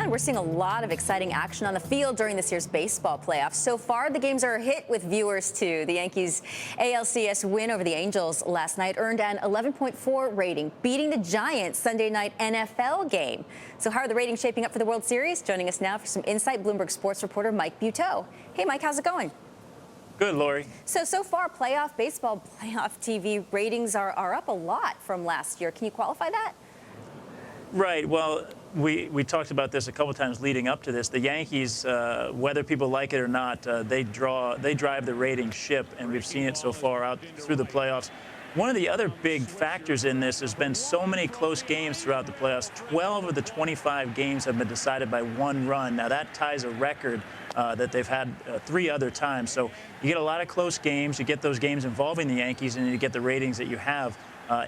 we're seeing a lot of exciting action on the field during this year's baseball playoffs. So far, the games are a hit with viewers, too. The Yankees' ALCS win over the Angels last night earned an 11.4 rating, beating the Giants' Sunday night NFL game. So how are the ratings shaping up for the World Series? Joining us now for some insight, Bloomberg sports reporter Mike Buteau. Hey, Mike, how's it going? Good, Lori. So far, baseball playoff TV ratings are up a lot from last year. Can you qualify that? Right. Well, we talked about this a couple times leading up to this. The Yankees, whether people like it or not, they drive the rating ship, and we've seen it so far out through the playoffs. One of the other big factors in this has been so many close games throughout the playoffs. 12 of the 25 games have been decided by one run. Now, that ties a record that they've had 3 other times. So you get a lot of close games. You get those games involving the Yankees, and you get the ratings that you have.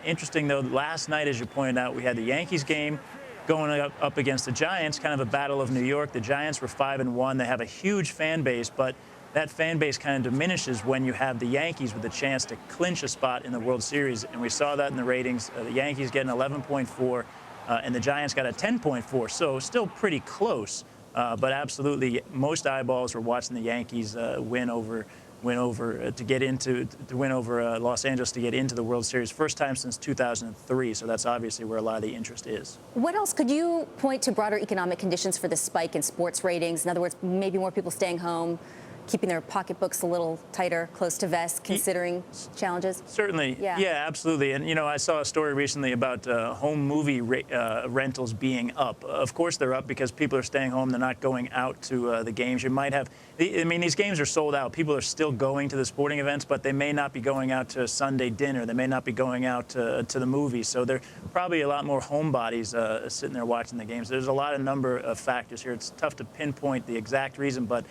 Interesting, though, last night, as you pointed out, we had the Yankees game going up against the Giants, kind of a battle of New York. The Giants were 5-1. They have a huge fan base, but that fan base kind of diminishes when you have the Yankees with a chance to clinch a spot in the World Series. And we saw that in the ratings. The Yankees get an 11.4, and the Giants got a 10.4. So still pretty close, but absolutely most eyeballs were watching the Yankees win over Los Angeles to get into the World Series. First time since 2003, so that's obviously where a lot of the interest is. What else could you point to broader economic conditions for the spike in sports ratings? In other words, maybe more people staying home, keeping their pocketbooks a little tighter, close to vest, considering challenges? Certainly. Yeah, absolutely. And, you know, I saw a story recently about home movie rentals being up. Of course they're up because people are staying home. They're not going out to the games. You might have, I mean, these games are sold out. People are still going to the sporting events, but they may not be going out to a Sunday dinner. They may not be going out to the movies. So there are probably a lot more homebodies sitting there watching the games. There's a lot of number of factors here. It's tough to pinpoint the exact reason, but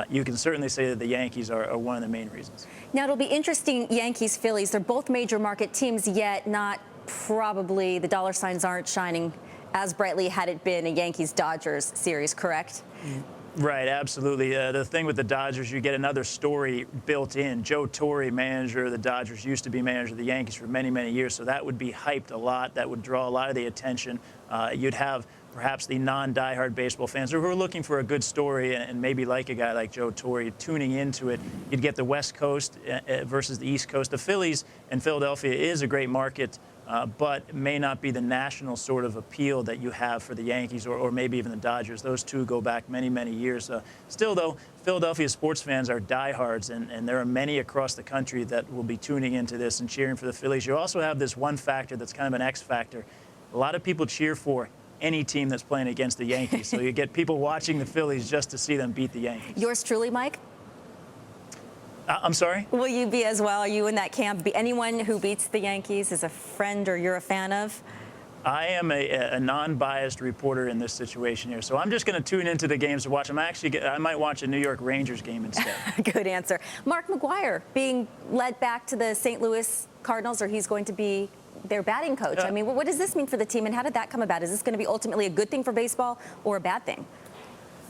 you can certainly say that the Yankees are one of the main reasons. Now, it'll be interesting, Yankees, Phillies. They're both major market teams, yet not probably the dollar signs aren't shining as brightly had it been a Yankees-Dodgers series, correct? Right, absolutely. The thing with the Dodgers, you get another story built in. Joe Torre, manager of the Dodgers, used to be manager of the Yankees for many, many years, so that would be hyped a lot. That would draw a lot of the attention. You'd have perhaps the non-diehard baseball fans who are looking for a good story and maybe like a guy like Joe Torre tuning into it. You'd get the West Coast versus the East Coast. The Phillies and Philadelphia is a great market, but may not be the national sort of appeal that you have for the Yankees or maybe even the Dodgers. Those two go back many, many years. Still, though, Philadelphia sports fans are diehards, and there are many across the country that will be tuning into this and cheering for the Phillies. You also have this one factor that's kind of an X factor. A lot of people cheer for any team that's playing against the Yankees. So you get people watching the Phillies just to see them beat the Yankees. Yours truly, Mike? I'm sorry? Will you be as well? Are you in that camp? Anyone who beats the Yankees is a friend or you're a fan of? I am a non-biased reporter in this situation here, so I'm just going to tune into the games to watch them. I might watch a New York Rangers game instead. Good answer. Mark McGwire being led back to the St. Louis Cardinals, or he's going to be their batting coach. I mean, what does this mean for the team, and how did that come about? Is this going to be ultimately a good thing for baseball or a bad thing?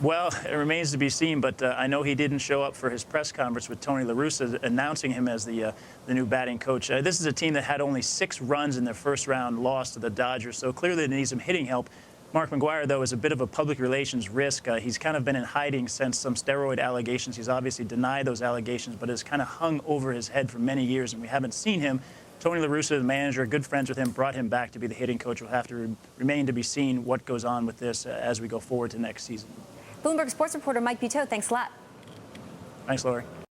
Well, it remains to be seen, but I know he didn't show up for his press conference with Tony La Russa announcing him as the new batting coach. This is a team that had only 6 runs in their first round loss to the Dodgers, so clearly they need some hitting help. Mark McGwire, though, is a bit of a public relations risk. He's kind of been in hiding since some steroid allegations. He's obviously denied those allegations, but has kind of hung over his head for many years, and we haven't seen him. Tony La Russa, the manager, good friends with him, brought him back to be the hitting coach. Will have to remain to be seen what goes on with this as we go forward to next season. Bloomberg sports reporter Mike Buteau, thanks a lot. Thanks, Lori.